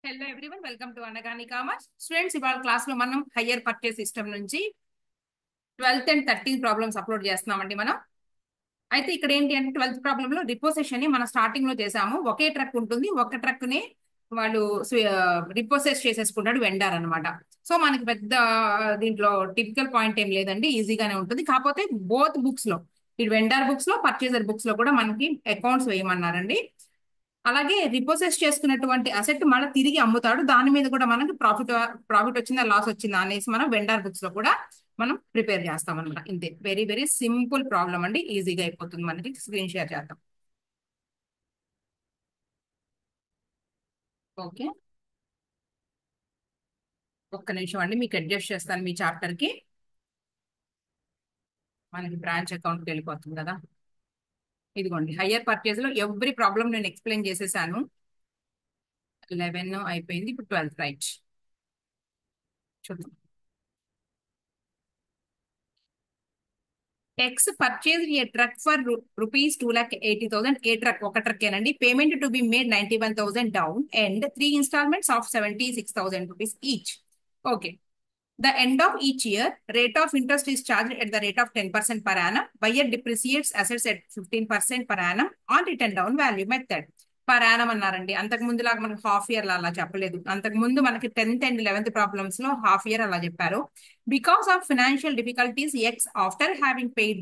Hello everyone, welcome to Anagani commerce. Students, ఇవాళ class లో మనం హయ్యర్ పర్చేస్ సిస్టమ్ నుంచి 12th and 13th problems upload చేస్తున్నామండి మనం. అయితే ఇక్కడ ఏంటి అంటే 12th ప్రాబ్లమ్ లో రిపోసెషన్ ని మనం స్టార్టింగ్ లో చేసాము. ఒకే ట్రక్ ఉంటుంది, ఒక ట్రక్ ని వాళ్ళు రిపోసెస్ చేసేసుకుంటాడు వెండర్ అన్నమాట. సో మనకి పెద్ద దీంట్లో టిపికల్ పాయింట్ ఏం లేదండి, ఈజీగానే ఉంటుంది. కాకపోతే బోత్ బుక్స్ లో, ఈ వెండర్ బుక్స్ లో పర్చేసర్ బుక్స్ లో కూడా మనకి అకౌంట్స్ వేయమన్నారండి. అలాగే రిపోసెస్ చేసుకున్నటువంటి అసెట్ మళ్ళీ తిరిగి అమ్ముతాడు, దాని మీద కూడా మనకి ప్రాఫిట్ వచ్చిందా లాస్ వచ్చిందా అనేసి మనం వెండర్ బుక్స్ లో కూడా మనం ప్రిపేర్ చేస్తాం అనమాట. ఇంతే, వెరీ వెరీ సింపుల్ ప్రాబ్లం అండి, ఈజీగా అయిపోతుంది. మనకి స్క్రీన్ షేర్ చేద్దాం. ఓకే, ఒక్క నిమిషం అండి, మీకు అడ్జస్ట్ చేస్తాను మీ చాప్టర్ కి. మనకి బ్రాంచ్ అకౌంట్కి వెళ్ళిపోతుంది కదా. ఇదిగోండి, హయ్యర్ పర్చేజ్ లో ఎవ్రీ ప్రాబ్లం నేను ఎక్స్ప్లెయిన్ చేసేసాను. 11 అయిపోయింది, ఇప్పుడు 12 రైట్. చూద్దాం. X purchased a truck for rupees 2,80,000. A truck, ఒక ట్రక్కేనండి. Payment to be made 91,000 down and 3 installments of 76,000 rupees each. Okay. The end of each year, rate of interest is charged at the rate of 10% per annum. Buyer depreciates assets at 15% per annum on written down value method. Per annum అన్నారండి. అంతకు ముందు లాగా మనకి half year అలా చెప్పలేదు. అంతకు ముందు మనకి 10th అండ్ 11th ప్రాబ్లమ్స్ లో హాఫ్ ఇయర్ అలా చెప్పారు. Because of financial difficulties, X after having paid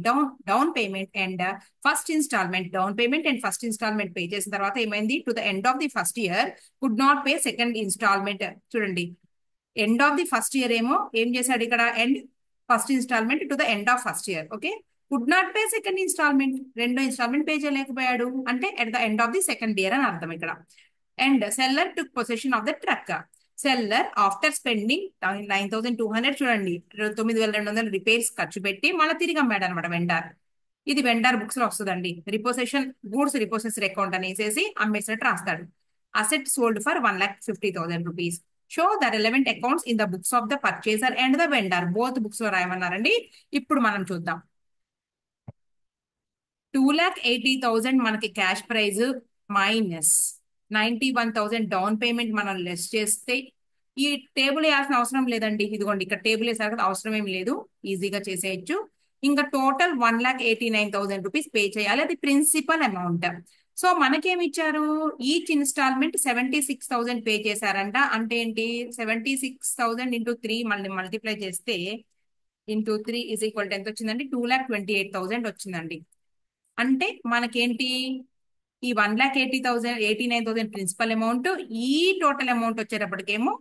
down payment and first instalment, down payment and first instalment pay చేసిన తర్వాత ఏమైంది, to the end of the first year could not pay second instalment. చూడండి, end of the first year ఏమో ఏం చేశాడు ఇక్కడ, end first instalment to the end of first year. Okay, could not pay second instalment, రెండో instalment pay చేయలేకపోయాడు అంటే at the end of the second year అని అర్థం ఇక్కడ. And seller took position of the truck. Seller after spending 9,200, చూడండి 9,200 repairs ఖర్చు పెట్టి మళ్ళీ తిరిగి అమ్మాడు అనమాట వెండర్. ఇది వెండర్ బుక్స్ లో వస్తుందండి. రిపోసెషన్ గూడ్స్ రిపోసెసర్ అకౌంట్ అనేసి అమ్మేసినట్టు రాస్తాడు. Asset sold for 1,50,000 rupees. Show the relevant accounts in the books of the purchaser and the vendor. Both books లో రాయమన్నారండి. ఇప్పుడు మనం చూద్దాం. 2,80,000 మనకి cash prize minus 91,000 down payment మనం లెస్ చేస్తే, ఈ టేబుల్ వేయాల్సిన అవసరం లేదండి. ఇదిగోండి, ఇక్కడ టేబుల్ వేసారు కదా, అవసరం ఏం లేదు, ఈజీగా చేసేయచ్చు. ఇంకా టోటల్ 1,89,000 రూపీస్ పే చేయాలి, అది ప్రిన్సిపల్ అమౌంట్. సో మనకేమి ఇచ్చారు, ఈచ్ ఇన్స్టాల్మెంట్ 76,000 పే చేశారంట. అంటే ఏంటి, 76,000 ఇంటూ 3 మళ్ళీ మల్టిప్లై చేస్తే ఇంటూ 3 ఈజ్ ఈక్వల్ టు ఎంత వచ్చిందండి, 2,28,000 వచ్చిందండి. అంటే మనకేంటి, ఈ 1,89,000 ప్రిన్సిపల్ అమౌంట్, ఈ టోటల్ అమౌంట్ వచ్చేటప్పటికేమో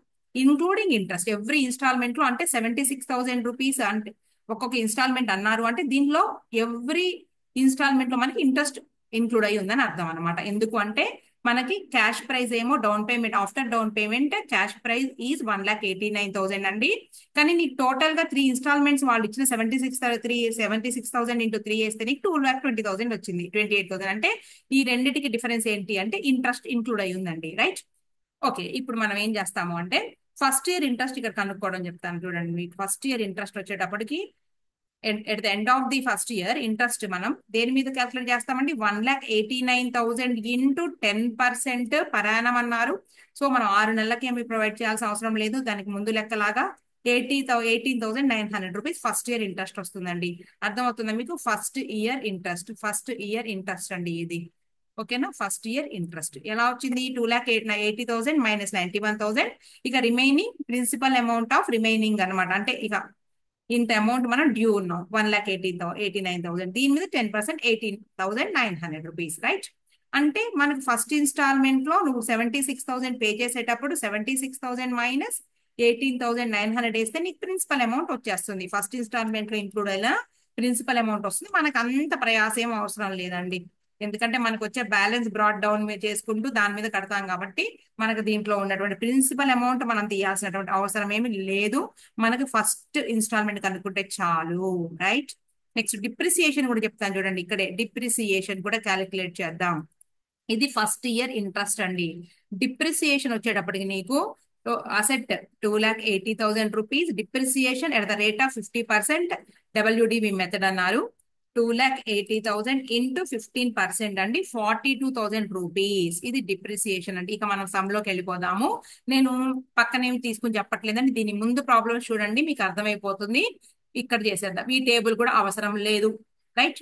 ఇన్క్లూడింగ్ ఇంట్రెస్ట్ ఎవ్రీ ఇన్స్టాల్మెంట్ లో, అంటే 76,000 రూపీస్ అంటే ఒక్కొక్క ఇన్స్టాల్మెంట్ అన్నారు అంటే దీనిలో ఎవ్రీ ఇన్స్టాల్మెంట్ లో మనకి ఇంట్రెస్ట్ ఇంక్లూడ్ అయ్యి ఉందని అర్థం అనమాట. ఎందుకు అంటే మనకి క్యాష్ ప్రైస్ ఏమో down payment, after down payment cash prize is 1,89,000 అండి. కానీ నీకు టోటల్ గా 3 ఇన్స్టాల్మెంట్స్ వాళ్ళు ఇచ్చిన 76,000 ఇంటూ 3 వేస్తే నీకు 2,20,000 వచ్చింది, 28,000. అంటే ఈ రెండింటికి డిఫరెన్స్ ఏంటి అంటే ఇంట్రెస్ట్ ఇంక్లూడ్ అయ్యి ఉందండి, రైట్. ఓకే, ఇప్పుడు మనం ఏం చేస్తాము అంటే ఫస్ట్ ఇయర్ ఇంట్రెస్ట్ ఇక్కడ కనుక్కోవడం చెప్తాను. చూడండి, మీకు ఫస్ట్ ఇయర్ ఇంట్రెస్ట్ వచ్చేటప్పటికి at the end of the first year interest మనం దేని మీద క్యాల్కులేట్ చేస్తామండి, 1,89,000 ఇంటూ 10% పర్ యానం అన్నారు. సో మనం 6 నెలలకి ఏమి ప్రొవైడ్ చేయాల్సిన అవసరం లేదు. దానికి ముందు లెక్కలాగా 18,900 రూపీస్ ఫస్ట్ ఇయర్ ఇంట్రెస్ట్ వస్తుందండి. అర్థమవుతుందా మీకు, ఫస్ట్ ఇయర్ ఇంట్రెస్ట్ అండి ఇది. ఓకేనా, ఫస్ట్ ఇయర్ ఇంట్రెస్ట్ ఎలా వచ్చింది, 2,80,000 మైనస్ 91,000. ఇక remaining principal amount of remaining అనమాట. అంటే ఇక ఇంత అమౌంట్ మనం డ్యూ ఉన్నాం, 1,89,000. దీని మీద 10% 18,900 రూపీస్, రైట్. అంటే మనకు ఫస్ట్ ఇన్స్టాల్మెంట్ లో నువ్వు 76,000 పే చేసేటప్పుడు 76,000 మైనస్ 18,900 వేస్తే నీకు ప్రిన్సిపల్ అమౌంట్ వచ్చేస్తుంది. ఫస్ట్ ఇన్స్టాల్మెంట్ లో ఇంక్లూడ్ అయిన ప్రిన్సిపల్ అమౌంట్ వస్తుంది. మనకు అంత ప్రయాసం అవసరం లేదండి, ఎందుకంటే మనకు వచ్చే బ్యాలెన్స్ బ్రాడ్ డౌన్ చేసుకుంటూ దాని మీద కడతాం కాబట్టి మనకు దీంట్లో ఉన్నటువంటి ప్రిన్సిపల్ అమౌంట్ మనం తీయాల్సినటువంటి అవసరం ఏమి లేదు. మనకు ఫస్ట్ ఇన్స్టాల్మెంట్ కనుక్కుంటే చాలు, రైట్. నెక్స్ట్ డిప్రిసియేషన్ కూడా చెప్తాను చూడండి, ఇక్కడే డిప్రిసియేషన్ కూడా క్యాలిక్యులేట్ చేద్దాం. ఇది ఫస్ట్ ఇయర్ ఇంట్రెస్ట్ అండి. డిప్రిసియేషన్ వచ్చేటప్పటికి నీకు asset 2,80,000 rupees, depreciation at the rate of 50% WDV method అన్నారు. 2,80,000 ఇంటూ 15% అండి 42,000 రూపీస్. ఇది డిప్రిసియేషన్ అండి. ఇక మనం సమ్ లోకి వెళ్ళిపోదాము. నేను పక్కనేమి తీసుకుని చెప్పట్లేదండి, దీని ముందు ప్రాబ్లమ్స్ చూడండి మీకు అర్థమైపోతుంది. ఇక్కడ చేసేద్దాం, ఈ టేబుల్ కూడా అవసరం లేదు. Right.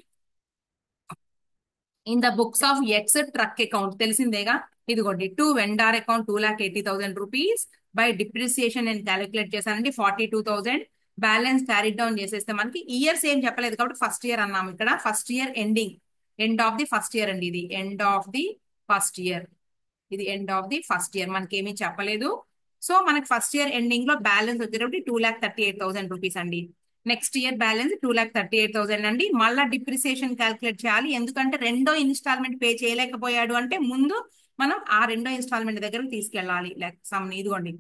In the books of X truck account తెలిసిందేగా. ఇదిగోండి to vendor account 2,80,000 rupees by depreciation నేను క్యాలిక్యులేట్ చేశానండి 42,000. బ్యాలెన్స్ క్యారీ డౌన్ చేసేస్తే మనకి ఇయర్స్ ఏం చెప్పలేదు కాబట్టి ఫస్ట్ ఇయర్ అన్నాము. ఇక్కడ first year ending, end of the first year అండి. ఇది end of the first year, ఇది end of the first year మనకి ఏమీ చెప్పలేదు. సో మనకి ఫస్ట్ ఇయర్ ఎండింగ్ లో బ్యాలెన్స్ వచ్చేటప్పుడు 2,38,000 రూపీస్ అండి. నెక్స్ట్ ఇయర్ బ్యాలెన్స్ 2,38,000 అండి. మళ్ళా డిప్రిసియేషన్ క్యాల్కులేట్ చేయాలి, ఎందుకంటే రెండో ఇన్స్టాల్మెంట్ పే చేయలేకపోయాడు అంటే ముందు మనం ఆ రెండో ఇన్స్టాల్మెంట్ దగ్గరకు తీసుకెళ్ళాలి. సమ్ ఇదిగోండి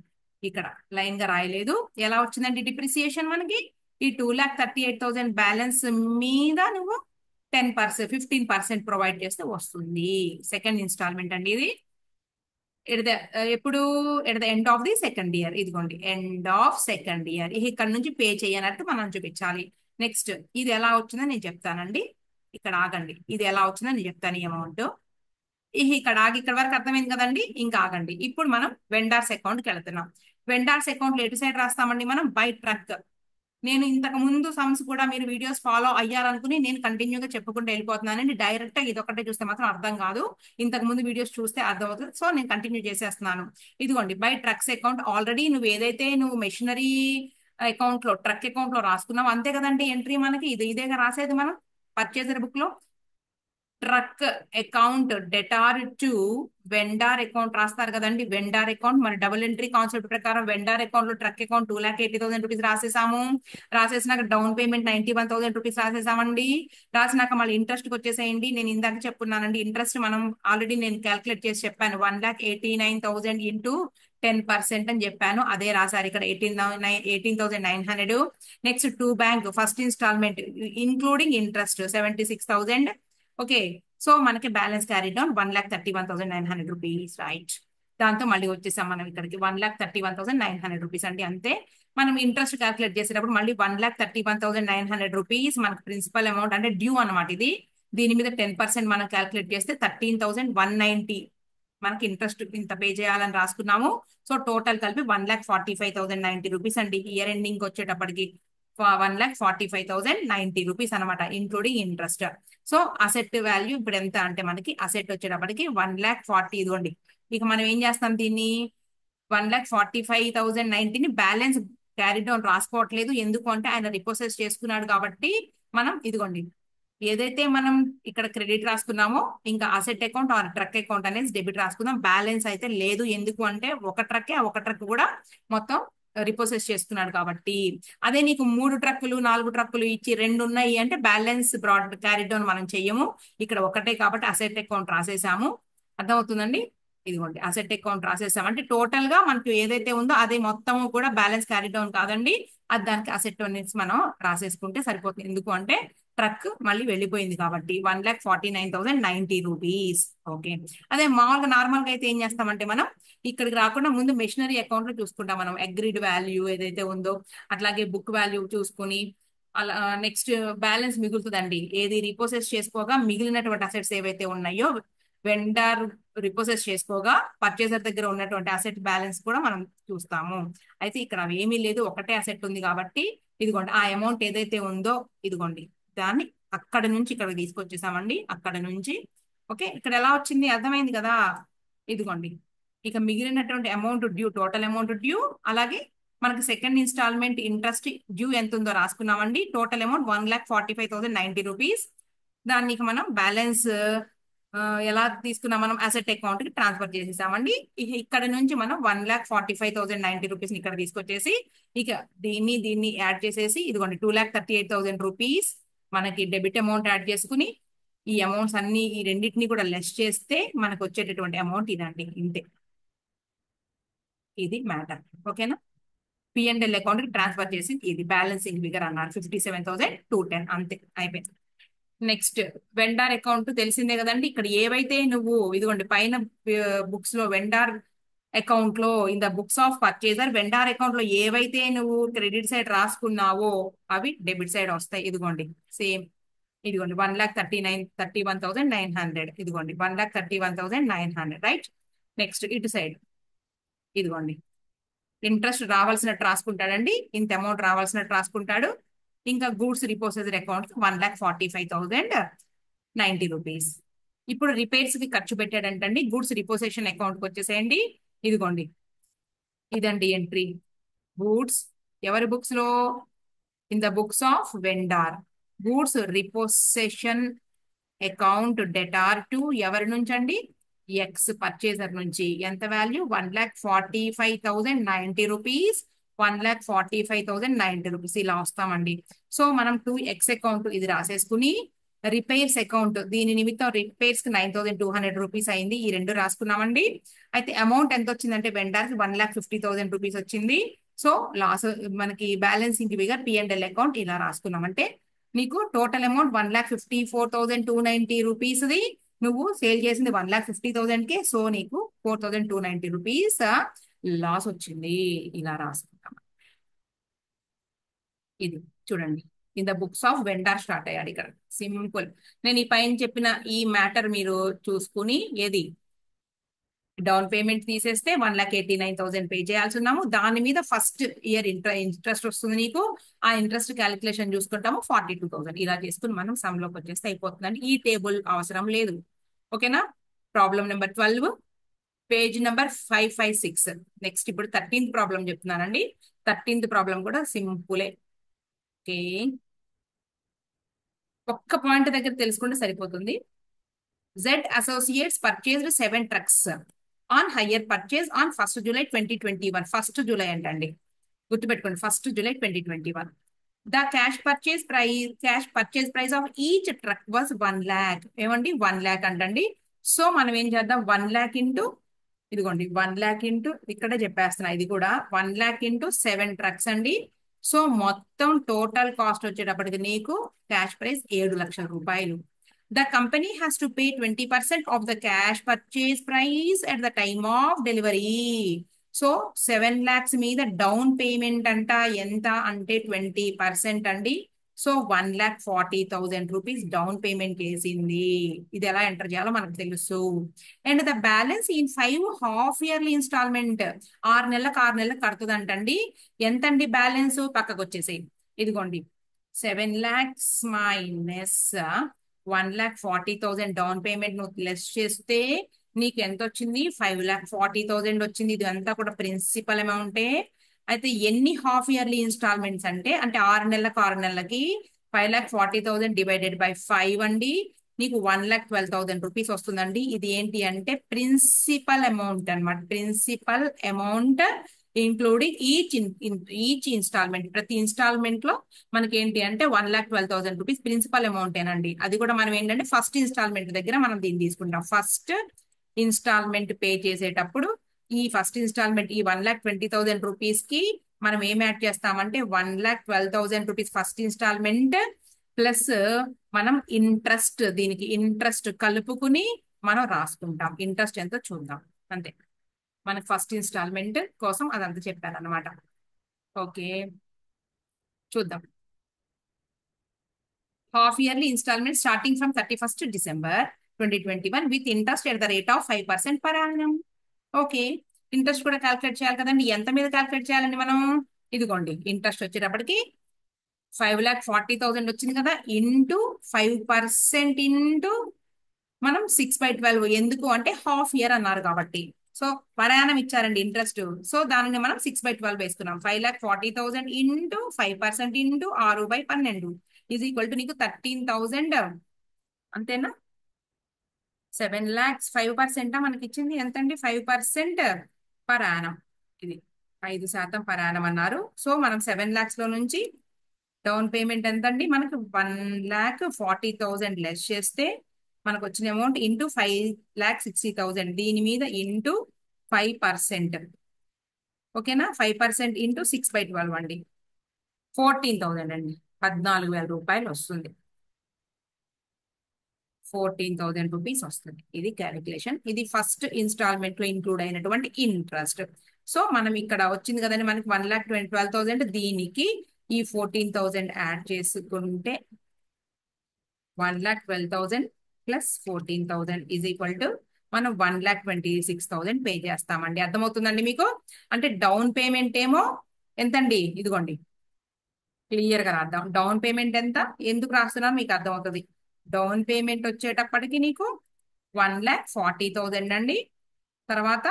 ఇక్కడ లైన్ గా రాయలేదు. ఎలా వచ్చిందండి డిప్రిసియేషన్ మనకి? ఈ 2,38,000 బ్యాలెన్స్ మీద నువ్వు 10%, 15% ప్రొవైడ్ చేస్తే వస్తుంది. సెకండ్ ఇన్స్టాల్మెంట్ అండి ఇది. ఎప్పుడు at the end of the second year. ఇదిగోండి ఎండ్ ఆఫ్ సెకండ్ ఇయర్. ఇక్కడ నుంచి పే చేయనట్టు మనం చూపించాలి. నెక్స్ట్ ఇది ఎలా వచ్చిందో నేను చెప్తానండి. ఇక్కడ ఆగండి, ఇది ఎలా వచ్చిందో నేను చెప్తాను ఈ అమౌంట్. ఇక్కడ ఆగి, ఇక్కడ వరకు అర్థమైంది కదండి. ఇంకా ఆగండి, ఇప్పుడు మనం వెండార్స్ అకౌంట్కి వెళ్తున్నాం. వెండార్స్ అకౌంట్ లో ఎటు సైడ్ రాస్తామండి మనం? By truck. నేను ఇంతకు ముందు సమ్స్ కూడా మీరు వీడియోస్ ఫాలో అయ్యారనుకుని నేను కంటిన్యూగా చెప్పుకుంటూ వెళ్ళిపోతున్నానండి. డైరెక్ట్ గా ఇది ఒకటే చూస్తే మాత్రం అర్థం కాదు, ఇంతకు ముందు వీడియోస్ చూస్తే అర్థం అవుతుంది. సో నేను కంటిన్యూ చేసేస్తున్నాను. ఇదిగోండి బై ట్రక్స్ అకౌంట్. ఆల్రెడీ నువ్వు ఏదైతే నువ్వు మెషినరీ అకౌంట్ లో ట్రక్ అకౌంట్ లో రాసుకున్నావు అంతే కదండి ఎంట్రీ మనకి. ఇదేగా రాసేది మనం పర్చేజర్ బుక్ లో. Truck account debtor to vendor account రాస్తారు కదండి. వెండార్ అకౌంట్ మన డబుల్ ఎంట్రీ కాన్సెప్ట్ ప్రకారం వెండార్ అకౌంట్ లో ట్రక్ అకౌంట్ 2,80,000 రూపీస్ రాసేసాము. రాసేసినాక డౌన్ పేమెంట్ 91,000 రూపీస్ రాసేసామండి. రాసినాక మళ్ళీ ఇంట్రెస్ట్ కి వచ్చేసేయండి. నేను ఇందాక చెప్పున్నానండి ఇంట్రెస్ట్ మనం ఆల్రెడీ నేను క్యాల్కులేట్ చేసి చెప్పాను. 1,89,000 ఇంటూ 10% అని చెప్పాను. అదే రాశారు ఇక్కడ 18,900. Next to bank first instalment including interest 76,000. Okay. So మనకి balance carry down 1,31,900 rupees. Right. దాంతో మళ్ళీ వచ్చేసాం మనం ఇక్కడికి 1,31,900 రూపీస్ అండి. అంతే. మనం ఇంట్రెస్ట్ క్యాల్కులేట్ చేసేటప్పుడు మళ్ళీ 1,31,900 రూపీస్ మనకి ప్రిన్సిపల్ అమౌంట్ అంటే డ్యూ అనమాట ఇది. దీని మీద 10% మనం క్యాల్కులేట్ చేస్తే 13,190 మనకి ఇంట్రెస్ట్ ఇంత పే చేయాలని రాసుకున్నాము. సో టోటల్ కలిపి 1,45,090 రూపీస్ అండి. ఇయర్ ఎండింగ్ వచ్చేటప్పటికి 1,45,090 రూపీస్ అనమాట, including interest. So asset value ఇప్పుడు ఎంత అంటే మనకి అసెట్ వచ్చేటప్పటికి 1,40,000. ఇదిగోండి ఇక మనం ఏం చేస్తాం దీన్ని 1,45,090ని బ్యాలెన్స్ క్యారీ డౌన్ రాసుకోవట్లేదు. ఎందుకు అంటే ఆయన రిపోసెస్ చేసుకున్నాడు కాబట్టి మనం ఇదిగోండి ఏదైతే మనం ఇక్కడ క్రెడిట్ రాసుకున్నామో ఇంకా asset account or truck account అనేది డెబిట్ రాసుకుందాం. బ్యాలెన్స్ అయితే లేదు, ఎందుకు అంటే ఒక ట్రక్ కూడా మొత్తం రిపోసెస్ చేస్తున్నాడు కాబట్టి. అదే నీకు 3 ట్రక్కులు 4 ట్రక్కులు ఇచ్చి 2 ఉన్నాయి అంటే బ్యాలెన్స్ బ్రాడ్ క్యారీ డౌన్ మనం చెయ్యము. ఇక్కడ ఒకటే కాబట్టి అసెట్ అకౌంట్ రాసేసాము. అర్థమవుతుందండి. ఇదిగోండి అసెట్ అకౌంట్ రాసేసాం అంటే టోటల్ గా మనకి ఏదైతే ఉందో అదే మొత్తం కూడా బ్యాలెన్స్ క్యారీ డౌన్ కాదండి, అది దానికి అసెట్ అనేసి మనం రాసేసుకుంటే సరిపోతుంది. ఎందుకు అంటే ట్రక్ మళ్ళీ వెళ్ళిపోయింది కాబట్టి 1,49,090 రూపీస్. ఓకే. అదే మామూలుగా నార్మల్ గా అయితే ఏం చేస్తామంటే మనం ఇక్కడికి రాకుండా ముందు మెషినరీ అకౌంట్ లో చూసుకుంటాం మనం. అగ్రీడ్ వాల్యూ ఏదైతే ఉందో అట్లాగే బుక్ వాల్యూ చూసుకుని అలా నెక్స్ట్ బ్యాలెన్స్ మిగులుతుందండి. ఏది రిపోసెస్ చేసుకోగా మిగిలినటువంటి అసెట్స్ ఏవైతే ఉన్నాయో వెండర్ రిపోసెస్ చేసుకోగా పర్చేసర్ దగ్గర ఉన్నటువంటి అసెట్ బ్యాలెన్స్ కూడా మనం చూస్తాము. అయితే ఇక్కడ అవి ఏమీ లేదు, ఒకటే అసెట్ ఉంది కాబట్టి ఇదిగోండి ఆ అమౌంట్ ఏదైతే ఉందో ఇదిగోండి దాన్ని అక్కడ నుంచి ఇక్కడ తీసుకొచ్చేసామండి. అక్కడ నుంచి ఓకే. ఇక్కడ ఎలా వచ్చింది అర్థమైంది కదా. ఇదిగోండి ఇక మిగిలినటువంటి amount due, total amount due, అలాగే మనకి సెకండ్ ఇన్స్టాల్మెంట్ ఇంట్రెస్ట్ డ్యూ ఎంత ఉందో రాసుకున్నామండి. Total amount 1,45,090 rupees. దాన్ని మనం బ్యాలెన్స్ ఎలా తీసుకున్నాం మనం అసెట్ అకౌంట్ కి ట్రాన్స్ఫర్ చేసేసామండి. ఇక్కడ నుంచి మనం 1,45,090 రూపీస్ ఇక్కడ తీసుకొచ్చేసి ఇక దీన్ని యాడ్ చేసేసి ఇదిగోండి 2,38,000 రూపీస్ మనకి డెబిట్ అమౌంట్ యాడ్ చేసుకుని ఈ అమౌంట్స్ అన్ని ఈ రెండింటిని కూడా లెస్ చేస్తే మనకు వచ్చేటటువంటి అమౌంట్ ఇదండి. ఇంతే, ఇది మ్యాటర్. ఓకేనా. P&L అకౌంట్ కి ట్రాన్స్ఫర్ చేసి ఇది బ్యాలెన్సింగ్ ఫిగర్ అన్నారు 57,210. అంతే, అయిపోయింది. నెక్స్ట్ వెండార్ అకౌంట్ తెలిసిందే కదండి. ఇక్కడ ఏవైతే నువ్వు ఇదిగోండి పైన బుక్స్ లో వెండార్ అకౌంట్ లో in the books of purchaser vendor account లో ఏవైతే నువ్వు క్రెడిట్ సైడ్ రాసుకున్నావో అవి డెబిట్ సైడ్ వస్తాయి. ఇదిగోండి సేమ్ ఇదిగోండి 1,31,900. ఇదిగోండి 1,31,900. రైట్. నెక్స్ట్ ఇటు సైడ్ ఇదిగోండి ఇంట్రెస్ట్ రావాల్సినట్టు రాసుకుంటాడండి. ఇంత అమౌంట్ రావాల్సినట్టు రాసుకుంటాడు. ఇంకా గూడ్స్ రిపోర్టెడ్ అకౌంట్ 1,45,090 రూపీస్. ఇప్పుడు రిపేర్స్ కి ఖర్చు పెట్టాడంటండి. గూడ్స్ రిపోజిషన్ అకౌంట్ కి వచ్చేసేయండి. ఇదిగోండి ఇదండి ఎంట్రీ. గూడ్స్ ఎవరి బుక్స్ లో? In the books of vendor. Goods repossession account debtor to ఎవరి నుంచి అండి? ఎక్స్ పర్చేజర్ నుంచి. ఎంత వాల్యూ? 1,45,090 రూపీస్. 1,45,090 రూపీస్ ఇలా వస్తామండి. సో మనం 2x అకౌంట్ ఇది రాసేసుకుని రిపేర్స్ అకౌంట్ దీని నిమిత్తం రిపేర్స్ కి 9,200 రూపీస్ అయింది. ఈ రెండు రాసుకున్నామండి. అయితే అమౌంట్ ఎంత వచ్చిందంటే వెండర్కి 1,50,000 రూపీస్ వచ్చింది. సో లాస్ మనకి బ్యాలెన్సింగ్ ఫిగర్ P&L అకౌంట్ ఇలా రాసుకున్నామంటే నీకు టోటల్ అమౌంట్ 1,54,290 రూపీస్ది. నువ్వు సేల్ చేసింది 1,50,000కే. సో నీకు 4,290 రూపీస్ లాస్ వచ్చింది. ఇలా రాసుకుంటాం. ఇది చూడండి in the books of vendor start అయ్యాడు ఇక్కడ. సింపుల్. నేను ఈ పైన చెప్పిన ఈ మ్యాటర్ మీరు చూసుకుని ఏది డౌన్ పేమెంట్ తీసేస్తే 1,89,000 పే చేయాల్సి ఉన్నాము. దాని మీద ఫస్ట్ ఇయర్ ఇంట్రెస్ట్ వస్తుంది నీకు. ఆ ఇంట్రెస్ట్ క్యాలిక్యులేషన్ చూసుకుంటాము 42,000. ఇలా చేసుకుని మనం సమ్ లోకి వచ్చేస్తే అయిపోతుందండి. ఈ టేబుల్ అవసరం లేదు. ఓకేనా? Problem number 12 page number 556. Next ఇప్పుడు 13th ప్రాబ్లం చెప్తున్నానండి. 13th ప్రాబ్లం కూడా సింపులే. ఓకే, ఒక్క పాయింట్ దగ్గర తెలుసుకుంటే సరిపోతుంది. Z associates purchased 7 trucks on higher purchase on 1st July 2021. 1st July అంటండి, గుర్తుపెట్టుకోండి. 1st July 2021. The cash purchase price of each truck was 1 lakh. ఏమండి 1 lakh అంటండి. సో మనం ఏం చేద్దాం? 1 lakh ఇంటూ ఇదిగోండి 1 lakh ఇంటూ ఇక్కడే చెప్పేస్తున్నా, ఇది కూడా 1 lakh ఇంటూ 7 ట్రక్స్ అండి. సో మొత్తం టోటల్ కాస్ట్ వచ్చేటప్పటికి నీకు క్యాష్ ప్రైస్ 7,00,000 రూపాయలు. The company has to pay 20% of the cash purchase price at the time of delivery. So 7 lakhs మీద డౌన్ పేమెంట్ అంట ఎంత అంటే 20% అండి. సో 1,40,000 రూపీస్ డౌన్ పేమెంట్ చేసింది. ఇది ఎలా ఎంటర్ చేయాలో మనకు తెలుసు. And the balance in 5 half yearly instalment. 6 నెలలకు కడుతుంది అంటండి. ఎంతండి బ్యాలెన్స్? పక్కకు వచ్చేసేయి. ఇదిగోండి 7 lakhs మైనస్ 1,40,000 డౌన్ పేమెంట్ నువ్వు లెస్ చేస్తే నీకు ఎంత వచ్చింది? 5,40,000 వచ్చింది. ఇది అంతా కూడా ప్రిన్సిపల్ అమౌంటే. అయితే ఎన్ని హాఫ్ ఇయర్లీ ఇన్స్టాల్మెంట్స్ అంటే 6 నెలలకి 5,40,000 డివైడెడ్ బై 5 అండి. నీకు 1,12,000 రూపీస్ వస్తుందండి. ఇది ఏంటి అంటే ప్రిన్సిపల్ అమౌంట్ అనమాట. Principal amount including each instalment. ప్రతి ఇన్స్టాల్మెంట్ లో మనకి ఏంటి అంటే 1,12,000 రూపీస్ ప్రిన్సిపల్ అమౌంట్ ఏనండి. అది కూడా మనం ఏంటంటే ఫస్ట్ ఇన్స్టాల్మెంట్ దగ్గర మనం దీన్ని తీసుకుంటాం. ఫస్ట్ ఇన్స్టాల్మెంట్ పే చేసేటప్పుడు ఈ ఫస్ట్ ఇన్స్టాల్మెంట్ ఈ 1,20,000 రూపీస్ కి మనం ఏం యాడ్ చేస్తామంటే 1,12,000 రూపీస్ ఫస్ట్ ఇన్స్టాల్మెంట్ ప్లస్ మనం ఇంట్రెస్ట్, దీనికి ఇంట్రెస్ట్ కలుపుకుని మనం రాసుకుంటాం. ఇంట్రెస్ట్ ఎంతో చూద్దాం అంతే. మనకు ఫస్ట్ ఇన్స్టాల్మెంట్ కోసం అదంతా చెప్పాను అనమాట. ఓకే, చూద్దాం. Half yearly instalment starting from 31st December 2021 with interest at the rate of 5% per annum. Okay, interest కూడా క్యాల్కులేట్ చేయాలి కదండి. ఎంత మీద క్యాల్కులేట్ చేయాలండి మనం? ఇదిగోండి ఇంట్రెస్ట్ వచ్చేటప్పటికి 5,40,000 వచ్చింది కదా, ఇంటూ 5% ఇంటూ మనం 6/12. ఎందుకు అంటే హాఫ్ ఇయర్ అన్నారు కాబట్టి. సో పరాయణం ఇచ్చారండి ఇంట్రెస్ట్. సో దానిని మనం 6/12 వేసుకున్నాం. 5,40,000 into 5% into 6/12 is equal to నీకు 13,000. అంతేనా? 7 lakhs 5% మనకి ఇచ్చింది ఎంతండి? 5% పర్ యానం. ఇది 5% పర్ యానం అన్నారు. సో మనం 7 lakhs లో నుంచి డౌన్ పేమెంట్ ఎంతండి? మనకు 1,40,000 లెస్ చేస్తే మనకు వచ్చిన అమౌంట్ ఇంటూ 5,60,000. దీని మీద ఇంటూ 5%. ఓకేనా? 5% ఇంటూ 6/12 అండి. 14,000 అండి. 14,000 రూపాయలు వస్తుంది. 14,000 రూపీస్ వస్తుంది. ఇది క్యాలిక్యులేషన్. ఇది ఫస్ట్ ఇన్స్టాల్మెంట్ లో ఇంక్లూడ్ అయినటువంటి ఇంట్రెస్ట్. సో మనం ఇక్కడ వచ్చింది కదండి మనకి 1,12,000. దీనికి ఈ 14,000 యాడ్ చేసుకుంటే 1,12,000 ప్లస్ 14,000 ఈజ్ ఈక్వల్ టు మనం 1,26,000 పే చేస్తామండి. అర్థమవుతుందండి మీకు? అంటే డౌన్ పేమెంట్ ఏమో ఎంతండి? ఇదిగోండి, క్లియర్ గా రాద్దాం. డౌన్ పేమెంట్ ఎంత, ఎందుకు రాస్తున్నా మీకు అర్థమవుతుంది. డౌన్ పేమెంట్ వచ్చేటప్పటికి నీకు 1,40,000 అండి. తర్వాత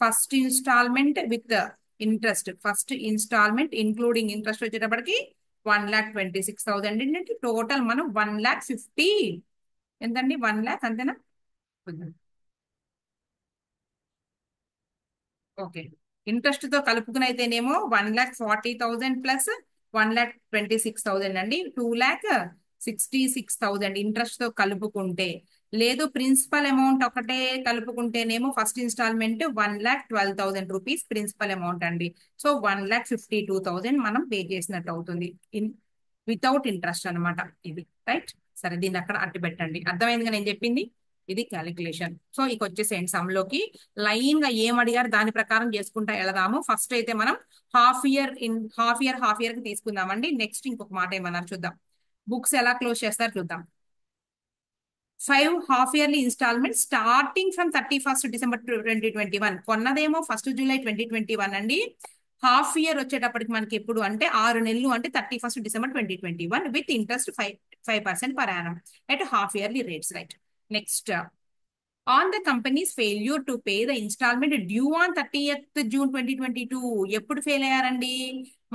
first instalment with interest, first instalment including interest వచ్చేటప్పటికి 1,26,000 అండి. టోటల్ మనం 1,50,000 ఎంతండి? 1,00,000 అంతేనా? ఓకే, ఇంట్రెస్ట్ తో కలుపుకుని అయితేనేమో 1,40,000 ప్లస్ 1,26,000 అండి. 2,66,000 ఇంట్రెస్ట్ తో కలుపుకుంటే. లేదు ప్రిన్సిపల్ అమౌంట్ ఒకటే కలుపుకుంటేనేమో first instalment 1,12,000 rupees principal amount అండి. సో 1,52,000 మనం పే చేసినట్టు అవుతుంది వితౌట్ ఇంట్రెస్ట్ అనమాట ఇది. రైట్, సరే దీన్ని అక్కడ అట్టి పెట్టండి. అర్థమైందిగా నేను చెప్పింది? ఇది క్యాలిక్యులేషన్. సో ఇక వచ్చేసేయండి సమ్ లోకి. లైన్ గా ఏం అడిగారు దాని ప్రకారం చేసుకుంటా వెళదాము. ఫస్ట్ అయితే మనం హాఫ్ ఇయర్ కి తీసుకుందామండి. నెక్స్ట్ ఇంకొక మాట ఏమన్నారు చూద్దాం. బుక్స్ ఎలా క్లోజ్ చేస్తారు చూద్దాం. 5 half yearly instalment starting from 31st December 2021. కొన్నదేమో 1st July 2021 అండి. హాఫ్ ఇయర్ వచ్చేటప్పటికి మనకి ఎప్పుడు అంటే 6 నెలలు, అంటే 31st December 2021 with interest 5% per annum at half yearly rates. Right, next on the companies failure to pay the instalment due on 30th June 2022. ఎప్పుడు fail అయ్యారండి?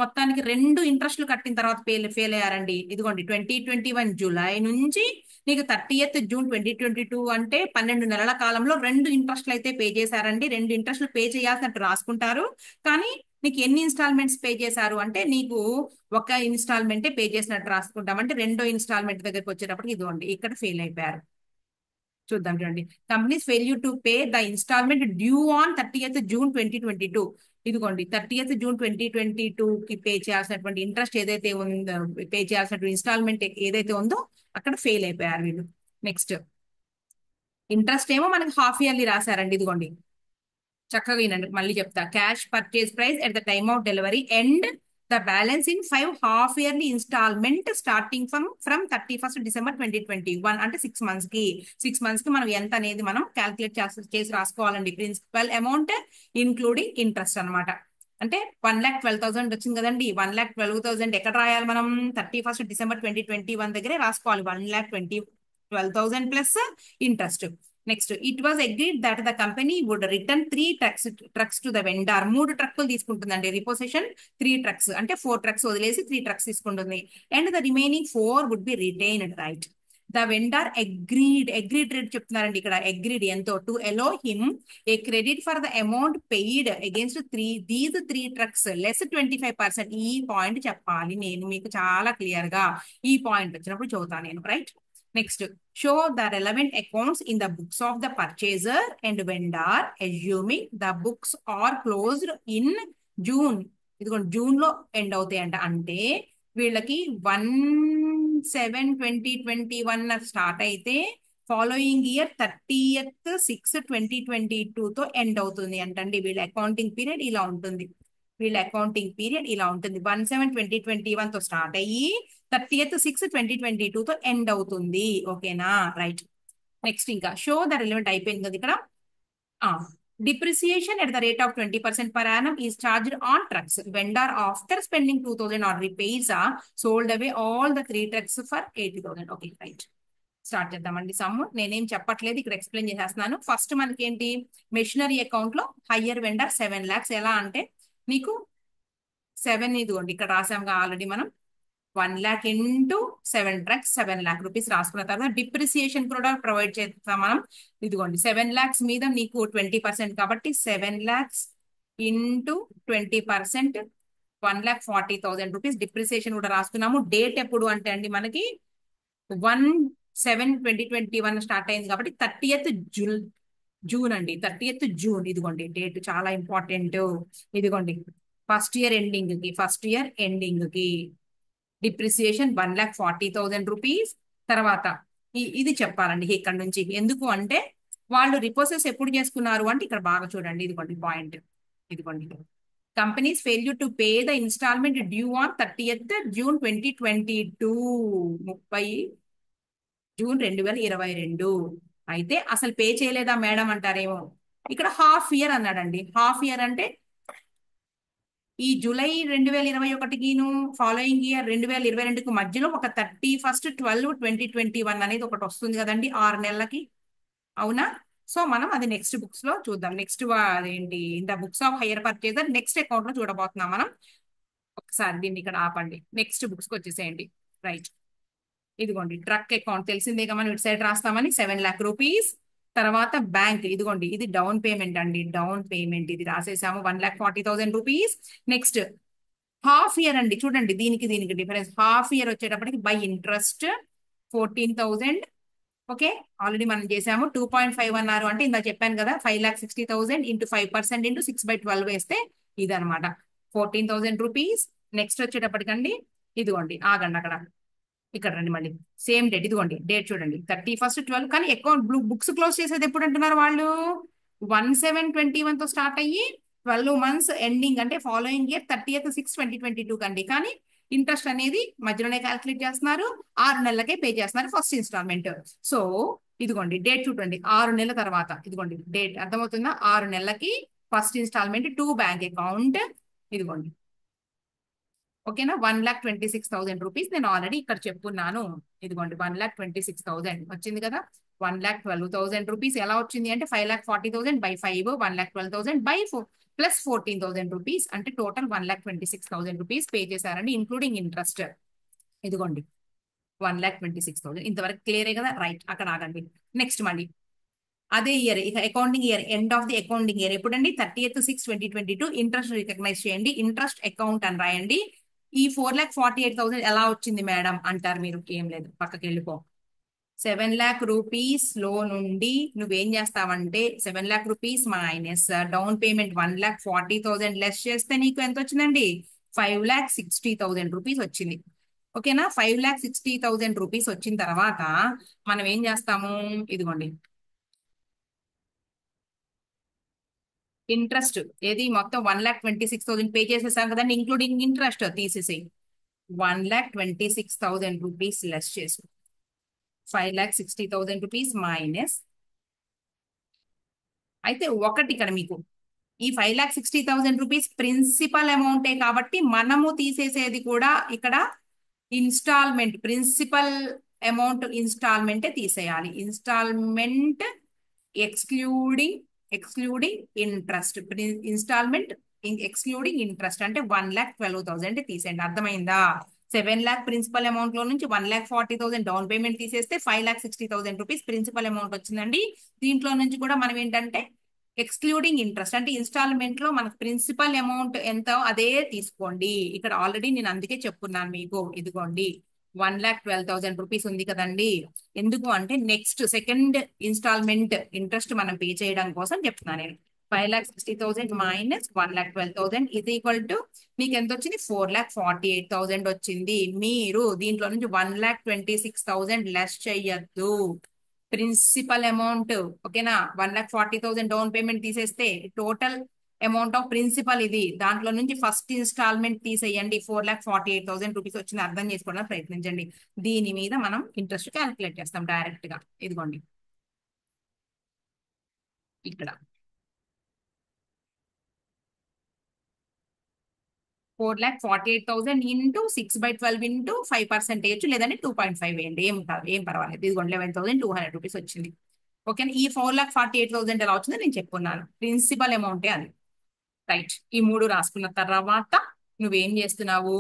మొత్తానికి 2 ఇంట్రెస్ట్లు కట్టిన తర్వాత ఫెయిల్ అయ్యారండి. ఇదిగోండి 2021 జూలై నుంచి నీకు 30th June 2022 అంటే 12 నెలల కాలంలో 2 ఇంట్రెస్ట్లు అయితే పే చేశారండి. 2 ఇంట్రెస్ట్లు పే చేయాల్సినట్టు రాసుకుంటారు. కానీ నీకు ఎన్ని ఇన్స్టాల్మెంట్స్ పే చేశారు అంటే నీకు ఒక ఇన్స్టాల్మెంటే పే చేసినట్టు రాసుకుంటాం. అంటే రెండో ఇన్స్టాల్మెంట్ దగ్గరికి వచ్చేటప్పటికి ఇదిగోండి ఇక్కడ ఫెయిల్ అయిపోయారు. చూద్దాం చూడండి. Companies failure to pay the instalment due on 30th June 2022. ఇదిగోండి 30th June 2022 కి పే చేయాల్సినటువంటి ఇంట్రెస్ట్ ఏదైతే ఉందో, పే చేయాల్సినటువంటి ఇన్స్టాల్మెంట్ ఏదైతే ఉందో అక్కడ ఫెయిల్ అయిపోయారు వీళ్ళు. నెక్స్ట్ ఇంట్రెస్ట్ ఏమో మనకి హాఫ్ ఇయర్లీ రాశారండి. ఇదిగోండి చక్కగా వినండి, మళ్ళీ చెప్తా. Cash purchase price at the time of delivery and the balance in 5 half yearly instalment starting from 31st December 2021. అంటే 6 months కి. 6 months కి మనం ఎంత అనేది మనం క్యాల్కులేట్ చేసి రాసుకోవాలండి. ప్రిన్సిపల్ అమౌంట్ ఇంక్లూడింగ్ ఇంట్రెస్ట్ అనమాట. అంటే 1,12,000 వచ్చింది కదండి. 1,12,000 ఎక్కడ రాయాలి మనం? 31st December 2021 దగ్గరే రాసుకోవాలి. 1,12,000 plus interest. Next it was agreed that the company would return 3 trucks to the vendor. 3 ట్రక్కులు తీసుకుంటుందండి రిపోజిషన్. 3 trucks అంటే 4 trucks వదిలేసి 3 trucks తీసుకుంటుంది. And the remaining 4 would be retained. Right, the vendor agreed rate చెప్తున్నారండి ఇక్కడ. Agreed ఎంతో? To allow him a credit for the amount paid against these 3 trucks less 25%. ఈ point చెప్పాలి నేను మీకు చాలా క్లియర్ గా. ఈ పాయింట్ వచ్చినప్పుడు చదువుతాను నేను. Right, next show the relevant accounts in the books of the purchaser and vendor assuming the books are closed in June. ఇదిగోండి జూన్ లో ఎండ్ అవుతాయంట. అంటే వీళ్ళకి 1/7/2021 స్టార్ట్ అయితే ఫాలోయింగ్ ఇయర్ 30th6/2022 తో ఎండ్ అవుతుంది అంటండి. వీళ్ళ అకౌంటింగ్ పీరియడ్ ఇలా ఉంటుంది. 1/7/2021 తో స్టార్ట్ అయ్యి 30th6/2022 తో ఎండ్ అవుతుంది. ఓకేనా? రైట్, నెక్స్ట్ ఇంకా షో ద రిలవెంట్ అయిపోయింది కదా ఇక్కడ. Depreciation at the rate of 20% per annum is charged on trucks. Vendor after spending 2,000 on repairs sold away all the 3 trucks for 80,000. Okay, right, start చేద్దామండి some. నేనేం చెప్పట్లేదు, ఇక్కడ explain చేసేస్తున్నాను. First మనకి ఏంటి? మెషినరీ అకౌంట్ లో హయ్యర్ వెండర్ 7 lakhs. ఎలా అంటే నీకు 7, ఇదిగోండి ఇక్కడ రాసాంగా ఆల్రెడీ మనం. 1,00,000 ఇంటూ 7 trucks 7 lakh రూపీస్ రాసుకున్న తర్వాత డిప్రిసియేషన్ కూడా ప్రొవైడ్ చేస్తాం మనం. ఇదిగోండి 7 lakhs మీద నీకు 20% కాబట్టి 7 lakhs ఇంటూ 20% 1,40,000 రూపీస్ డిప్రిసియేషన్ కూడా రాసుకున్నాము. డేట్ ఎప్పుడు అంటే అండి మనకి 1/7/2021 స్టార్ట్ అయింది కాబట్టి 30th జూన్ అండి. 30th జూన్ ఇదిగోండి డేట్ చాలా ఇంపార్టెంట్. ఇదిగోండి ఫస్ట్ ఇయర్ ఎండింగ్ కి డిప్రిసియేషన్ 1,40,000 రూపీస్. తర్వాత ఇది చెప్పాలండి ఇక్కడ నుంచి. ఎందుకు అంటే వాళ్ళు రిపోర్సెస్ ఎప్పుడు చేసుకున్నారు అంటే ఇక్కడ బాగా చూడండి. ఇదిగోండి పాయింట్. ఇదిగోండి companies failure to pay the instalment due on 30th June 2022. 30 June 2022. అయితే అసలు పే చేయలేదా మేడం అంటారేమో. ఇక్కడ హాఫ్ ఇయర్ అన్నాడండి. హాఫ్ ఇయర్ అంటే ఈ జూలై 2021కిను ఫాలోయింగ్ ఇయర్ 2022కి మధ్యలో ఒక 31/12/2021 అనేది ఒకటి వస్తుంది కదండి, 6 నెలలకి. అవునా? సో మనం అది నెక్స్ట్ బుక్స్ లో చూద్దాం. నెక్స్ట్ అదేంటి, in the books of higher purchaser next account లో చూడబోతున్నాం మనం. ఒకసారి దీన్ని ఇక్కడ ఆపండి, నెక్స్ట్ బుక్స్ కి వచ్చేసేయండి. రైట్, ఇదిగోండి ట్రక్ అకౌంట్ తెలిసిందేగా, మనం ఇటు సైడ్ రాస్తామని 7 lakh రూపీస్. తర్వాత బ్యాంక్, ఇదిగోండి ఇది డౌన్ పేమెంట్ అండి, డౌన్ పేమెంట్ ఇది రాసేసాము 1,40,000 రూపీస్. నెక్స్ట్ హాఫ్ ఇయర్ అండి, చూడండి దీనికి దీనికి డిఫరెన్స్. హాఫ్ ఇయర్ వచ్చేటప్పటికి బై ఇంట్రెస్ట్ 14,000. ఓకే, ఆల్రెడీ మనం చేసాము. 2.5 అన్నారు అంటే ఇందా చెప్పాను కదా, 5,60,000 ఇంటూ 5% ఇంటూ 6/12 వేస్తే ఇదనమాట 14,000 రూపీస్. నెక్స్ట్ వచ్చేటప్పటికండి ఇదిగోండి, ఆగండి అక్కడ, ఇక్కడ రండి మళ్ళీ. సేమ్ డేట్, ఇదిగోండి డేట్ చూడండి 31/12. కానీ అకౌంట్ బుక్స్ క్లోజ్ చేసేది ఎప్పుడు అంటున్నారు వాళ్ళు? 1/7/21 తో స్టార్ట్ అయ్యి 12 months ఎండింగ్ అంటే ఫాలోయింగ్ ఇయర్ 30th6/2022 కండి. కానీ ఇంట్రెస్ట్ అనేది మధ్యలోనే క్యాల్కులేట్ చేస్తున్నారు, 6 నెలలకే పే చేస్తున్నారు ఫస్ట్ ఇన్స్టాల్మెంట్. సో ఇదిగోండి డేట్ చూడండి, 6 నెలల తర్వాత, ఇదిగోండి డేట్ అర్థమవుతుందా? 6 నెలలకి first instalment to bank account. ఇదిగోండి, ఓకేనా? 1,26,000 రూపీస్ నేను ఆల్రెడీ ఇక్కడ చెప్పున్నాను. ఇదిగోండి 1,26,000 వచ్చింది కదా. 1,12,000 రూపీస్ ఎలా వచ్చింది అంటే 5,40,000 బై 5, 1,12,000 బై 4 ప్లస్ 14,000 రూపీస్ అంటే టోటల్ 1,26,000 రూపీస్ పే చేశారండి, ఇంక్లూడింగ్ ఇంట్రెస్ట్. ఇదిగోండి 1,26,000. ఇంతవరకు క్లియరే కదా? రైట్, అక్కడ ఆగండి. నెక్స్ట్ మళ్ళీ అదే ఇయర్, ఇక accounting year, end of the accounting year ఎప్పుడండి? 30th6/2022. ఇంట్రెస్ట్ రికగ్నైజ్ చేయండి, ఇంట్రెస్ట్ అకౌంట్ అని రాయండి. ఈ 4,48,000 ఎలా వచ్చింది మేడం అంటారు మీరు. ఏం లేదు, పక్కకి వెళ్ళిపో. 7 lakh రూపీస్ లో నుండి నువ్వేం చేస్తావంటే 7 lakh rupees minus down payment 1,40,000 less చేస్తే నీకు ఎంత వచ్చిందండి? 5,60,000 రూపీస్ వచ్చింది. ఓకేనా? 5,60,000 రూపీస్ వచ్చిన తర్వాత మనం ఏం చేస్తాము, ఇదిగోండి ఇంట్రెస్ట్ ఏది మొత్తం 1,26,000 పే చేసేసాం కదండి, ఇంక్లూడింగ్ ఇంట్రెస్ట్ తీసేసి 1,26,000 రూపీస్ లెస్ చేసు 5,60,000 రూపీస్ మైనస్. అయితే ఒకటి ఇక్కడ మీకు, ఈ 5,60,000 రూపీస్ ప్రిన్సిపల్ అమౌంటే కాబట్టి మనము తీసేసేది కూడా ఇక్కడ ఇన్స్టాల్మెంట్, ప్రిన్సిపల్ అమౌంట్ ఇన్స్టాల్మెంటే తీసేయాలి. Instalment excluding interest, instalment excluding interest అంటే 1,12,000 తీసేయండి. అర్థమైందా? 7 lakh ప్రిన్సిపల్ అమౌంట్ లో నుంచి 1,40,000 డౌన్ పేమెంట్ తీసేస్తే 5,60,000 రూపీస్ ప్రిన్సిపల్ అమౌంట్ వచ్చిందండి. దీంట్లో నుంచి కూడా మనం ఏంటంటే ఎక్స్క్లూడింగ్ ఇంట్రెస్ట్ అంటే ఇన్స్టాల్మెంట్ లో మనకు ప్రిన్సిపల్ అమౌంట్ ఎంత అదే తీసుకోండి. ఇక్కడ ఆల్రెడీ నేను అందుకే చెప్పున్నాను మీకు. ఇదిగోండి 1,12,000 రూపీస్ ఉంది కదండి. ఎందుకు అంటే నెక్స్ట్ సెకండ్ ఇన్స్టాల్మెంట్ ఇంట్రెస్ట్ మనం పే చేయడం కోసం చెప్తున్నాను నేను. 5,60,000 మైనస్ 1,12,000 ఇది ఈక్వల్ టు మీకు ఎంత వచ్చింది? 4,48,000 వచ్చింది. మీరు దీంట్లో నుంచి 1,26,000 లెస్ చెయ్యొద్దు, ప్రిన్సిపల్ అమౌంట్. ఓకేనా? 1,40,000 డౌన్ పేమెంట్ తీసేస్తే టోటల్ అమౌంట్ ఆఫ్ ప్రిన్సిపల్ ఇది, దాంట్లో నుంచి ఫస్ట్ ఇన్స్టాల్మెంట్ తీసేయండి. 4,48,000 రూపీస్ వచ్చింది. అర్థం చేసుకోవడానికి ప్రయత్నించండి. దీని మీద మనం ఇంట్రెస్ట్ క్యాలిక్యులేట్ చేస్తాం డైరెక్ట్ గా. ఇదిగోండి ఇక్కడ 4,48,000 ఇంటూ 6/12 ఇంటూ 5% వేయచ్చు, లేదంటే 2.5 వేయండి, ఏం పర్వాలేదు. ఇదిగోండి 11,200 రూపీస్ వచ్చింది. ఓకేనా? ఈ 4,48,000 ఎలా వచ్చిందో నేను చెప్పుకున్నాను, ప్రిన్సిపల్ అమౌంటే అది. రైట్, ఈ మూడు రాసుకున్న తర్వాత నువ్వేం చేస్తున్నావు?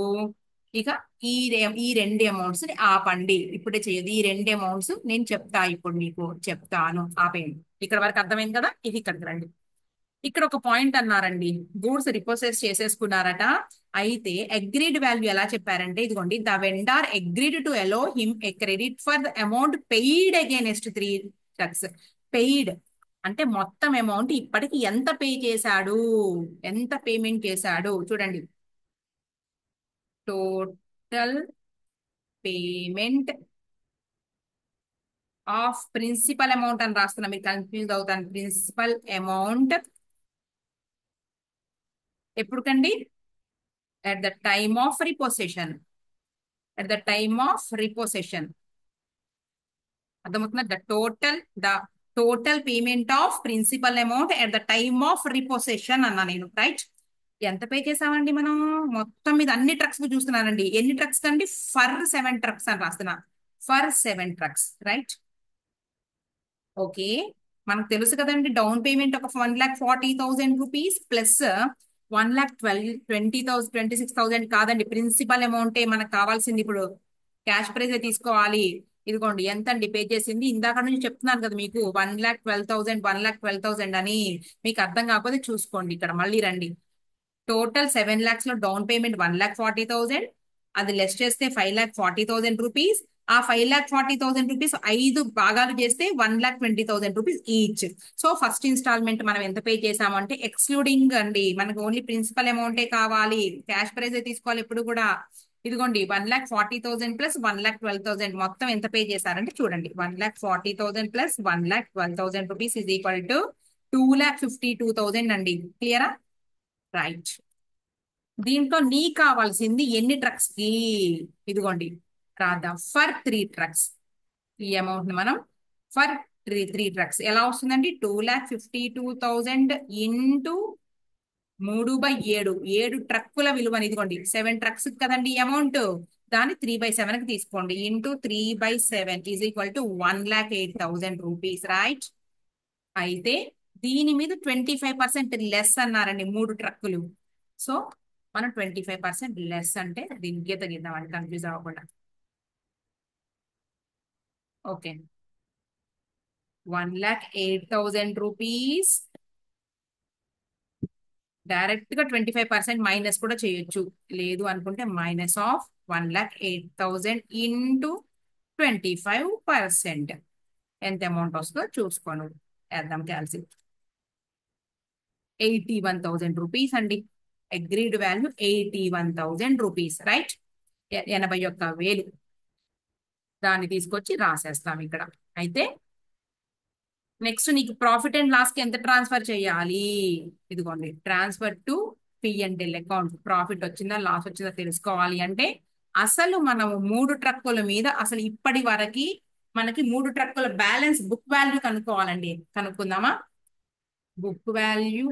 ఇక ఈ రెండు అమౌంట్స్ ఆపండి, ఇప్పుడే చేయదు. ఈ రెండు అమౌంట్స్ నేను చెప్తా, ఇప్పుడు మీకు చెప్తాను, ఆపేయండి. ఇక్కడ వరకు అర్థమైంది కదా? ఇది ఇక్కడికి రండి. ఇక్కడ ఒక పాయింట్ అన్నారండి, గూడ్స్ రిపోసెస్ చేసేసుకున్నారట. అయితే అగ్రీడ్ వాల్యూ ఎలా చెప్పారంటే ఇదిగోండి, the vendor agreed to allow him a credit for the amount paid against 3 trucks. Paid అంటే మొత్తం అమౌంట్ ఇప్పటికి ఎంత పే చేశాడు, ఎంత పేమెంట్ చేశాడు చూడండి. Total payment of principal amount అని రాస్తున్నా, మీరు కన్ఫ్యూజ్ అవుతాను. ప్రిన్సిపల్ అమౌంట్ ఎప్పుడు కండి? at the time of repossession. At the time of repossession. అర్థమవుతుందా? The total payment of principal amount at the time of repossession అన్నా నేను, రైట్? ఎంత పే చేసామండి మనం? మొత్తం మీద అన్ని ట్రక్స్ చూస్తున్నానండి. ఎన్ని ట్రక్స్ అండి? ఫర్ 7 ట్రక్స్ అని రాస్తున్నా. For 7 trucks, right? ఓకే. మనకు తెలుసు కదండి, డౌన్ పేమెంట్ ఒక 1,40,000 రూపీస్ ప్లస్ 1,20,000 కాదండి, ప్రిన్సిపల్ అమౌంటే మనకు కావాల్సింది. ఇప్పుడు క్యాష్ ప్రైజ్ తీసుకోవాలి. ఇదిగోండి ఎంత అండి పే చేసింది. ఇందాక నుంచి చెప్తున్నాను కదా మీకు, 1,12,000 1,12,000 అని. మీకు అర్థం కాకపోతే చూసుకోండి, ఇక్కడ మళ్ళీ రండి. టోటల్ 7 lakhs లో డౌన్ పేమెంట్ 1,40,000. అది లెస్ చేస్తే 5,40,000 రూపీస్. ఆ 5,40,000 రూపీస్ 5 భాగాలు చేస్తే 1,20,000 rupees each. So first instalment మనం ఎంత పే చేసామంటే, ఎక్స్క్లూడింగ్ అండి, మనకు ఓన్లీ ప్రిన్సిపల్ అమౌంటే కావాలి, క్యాష్ ప్రైజ్ తీసుకోవాలి ఎప్పుడు కూడా. ఇదిగోండి 1,40,000 ప్లస్ 1,12,000 మొత్తం ఎంత పే చేశారంటే చూడండి, 1,40,000 plus 1,12,000 rupees is equal to 2,52,000 అండి. క్లియరా? రైట్. దీంట్లో నీ కావాల్సింది ఎన్ని ట్రక్స్ కి? ఇదిగోండి రాద్దాం. ఫర్ 3 ట్రక్స్ ఈ అమౌంట్ ని మనం ఫర్ త్రీ ట్రక్స్ ఎలా వస్తుందండి? 2,52,000 ఇంటూ 3/7, 7 ట్రక్కుల విలువని, ఇదిగోండి 7 ట్రక్స్ కదండి ఈ అమౌంట్, దాన్ని 3/7 కి తీసుకోండి. Into 3/7 is equal to 1,08,000 rupees, right? అయితే దీని మీద 25% లెస్ అన్నారండి, 3 ట్రక్కులు. సో మనం 25% లెస్ అంటే దీని గీత గీద్దామండి, కన్ఫ్యూజ్ అవ్వకుండా. Okay, 1,08,000 rupees. డైరెక్ట్ గా 25% మైనస్ కూడా చేయొచ్చు, లేదు అనుకుంటే మైనస్ ఆఫ్ 1,08,000 ఇంటూ 25%. ఎంత అమౌంట్ వస్తుందో చూసుకోను, వేద్దాం క్యాల్సి. 81,000 రూపీస్ అండి. Agreed value 81,000 rupees, right? 81,000 దాన్ని తీసుకొచ్చి రాసేస్తాం ఇక్కడ. అయితే నెక్స్ట్ నీకు ప్రాఫిట్ అండ్ లాస్ కి ఎంత ట్రాన్స్ఫర్ చేయాలి? ఇదిగోండి, transfer to P&L account. Profit వచ్చిందా లాస్ వచ్చిందా తెలుసుకోవాలి అంటే, అసలు మనము 3 ట్రక్కుల మీద అసలు ఇప్పటి వరకు మనకి 3 ట్రక్కుల బ్యాలెన్స్ బుక్ వాల్యూ కనుక్కోవాలండి. కనుక్కుందామా? బుక్ వాల్యూ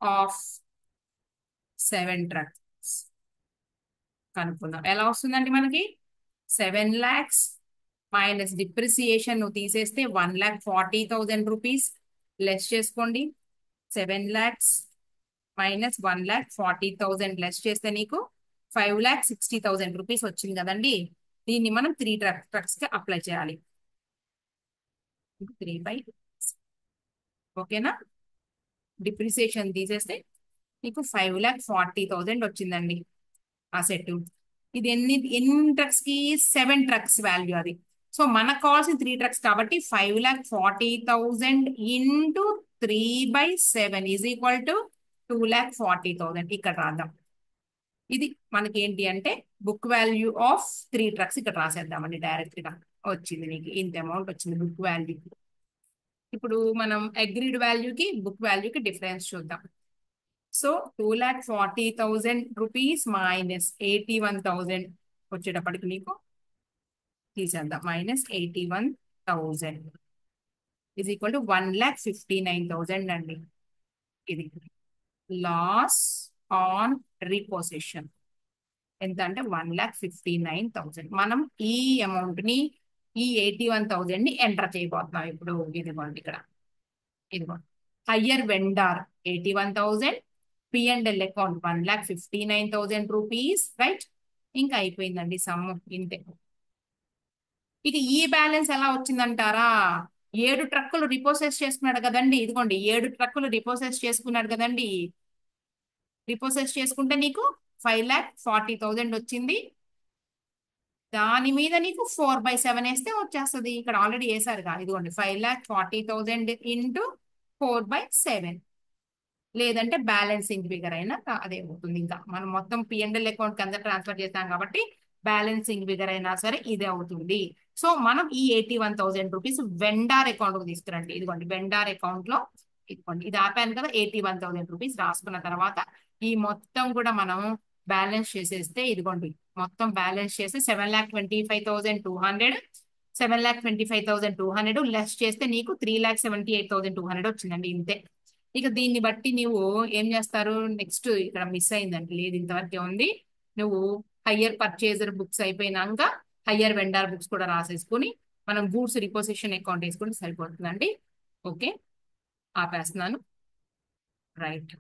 ఆఫ్ 7 ట్రక్స్ కనుక్కుందాం. ఎలా వస్తుందండి మనకి? 7 lakhs మైనస్ డిప్రిసియేషన్ నువ్వు తీసేస్తే 1,40,000 రూపీస్ లెస్ చేసుకోండి. 7 lakhs మైనస్ 1,40,000 లెస్ చేస్తే నీకు 5,60,000 రూపీస్ వచ్చింది కదండి. దీన్ని మనం 3 ట్రక్స్ కి అప్లై చేయాలి. 3/, ఓకేనా? డిప్రిసియేషన్ తీసేస్తే నీకు 5,40,000 వచ్చిందండి ఆ సెట్. ఇది ఎన్ని ట్రక్స్ కి? 7 ట్రక్స్ వాల్యూ అది. సో మనకు కావాల్సిన 3 ట్రక్స్ కాబట్టి 5,40,000 ఇంటూ 3/7 ఈజ్ ఈక్వల్ టు 2,40,000. ఇక్కడ రాద్దాం. ఇది మనకి ఏంటి అంటే బుక్ వాల్యూ ఆఫ్ 3 ట్రక్స్. ఇక్కడ రాసేద్దామండి డైరెక్ట్ గా. వచ్చింది నీకు ఇంత అమౌంట్ వచ్చింది బుక్ వాల్యూ. ఇప్పుడు మనం అగ్రీడ్ వాల్యూకి బుక్ వాల్యూకి డిఫరెన్స్ చూద్దాం. సో 2,40,000 రూపీస్ మైనస్ 81,000 వచ్చేటప్పటికి నీకు తీసేద్దాం. మైనస్ 81,000 ఈజ్ ఈక్వల్ టు 1,59,000 అండి. ఇది లాస్ ఆన్ రీపోజిషన్ ఎంత అంటే 1,59,000. మనం ఈ అమౌంట్ ని, ఈ 81,000 ని ఎంటర్ చేయబోతున్నాం ఇప్పుడు. ఇదిగోండి ఇక్కడ, ఇదిగోండి higher vendor 81,000, P&L account 1,59,000 rupees, right? ఇంకా అయిపోయిందండి సమ్, ఇంతే. ఇక ఈ బ్యాలెన్స్ ఎలా వచ్చిందంటారా? 7 ట్రక్కులు రిపోసెస్ చేసుకున్నాడు కదండి. ఇదిగోండి 7 ట్రక్కులు రిపోసెస్ చేసుకున్నాడు కదండి. రిపోసెస్ చేసుకుంటే నీకు 5,40,000 వచ్చింది. దాని మీద నీకు 4/7 వేస్తే వచ్చేస్తుంది. ఇక్కడ ఆల్రెడీ వేసారుగా, ఇదిగోండి 5,40,000 ఇంటూ 4/7. లేదంటే బ్యాలెన్సింగ్ ఫిగర్ అయినా అదే అవుతుంది. ఇంకా మనం మొత్తం P&L అకౌంట్ కింద ట్రాన్స్ఫర్ చేస్తాం కాబట్టి బ్యాలెన్సింగ్ ఫిగర్ అయినా సరే ఇదే అవుతుంది. సో మనం ఈ 81,000 రూపీస్ వెండార్ అకౌంట్ కు తీసుకురండి. ఇదిగోండి వెండార్ అకౌంట్ లో, ఇదిగోండి ఇది ఆపాను కదా, 81,000 రూపీస్ రాసుకున్న తర్వాత ఈ మొత్తం కూడా మనం బ్యాలెన్స్ చేసేస్తే, ఇదిగోండి మొత్తం బ్యాలెన్స్ చేస్తే 7,25,200 7,25,200 లెస్ చేస్తే నీకు 3,78,200 వచ్చిందండి. ఇంతే. ఇక దీన్ని బట్టి నువ్వు ఏం చేస్తారు, నెక్స్ట్ ఇక్కడ మిస్ అయిందండి, లేదు ఇంతవరకే ఉంది. నువ్వు హయ్యర్ పర్చేజర్ బుక్స్ అయిపోయినాక హయ్యర్ వెండార్ బుక్స్ కూడా రాసేసుకుని మనం గూడ్స్ రిపోజిషన్ అకౌంట్ వేసుకుంటే సరిపోతుందండి. ఓకే, ఆపేస్తున్నాను. రైట్.